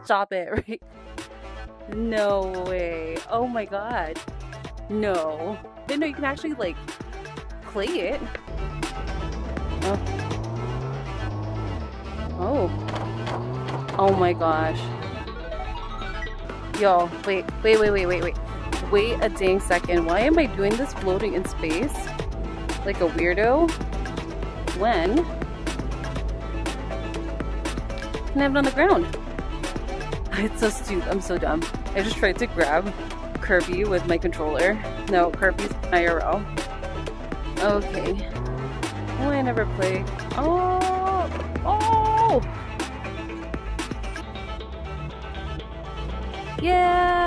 Stop it, right? No way. Oh my god. No. Didn't know you can actually like play it. Oh. Oh. Oh my gosh. Yo, wait. Wait a dang second. Why am I doing this floating in space? Like a weirdo? When? Can I have it on the ground? It's so stupid. I'm so dumb. I just tried to grab Kirby with my controller. No, Kirby's IRL. Okay. Oh, I never played. Oh! Oh! Yeah!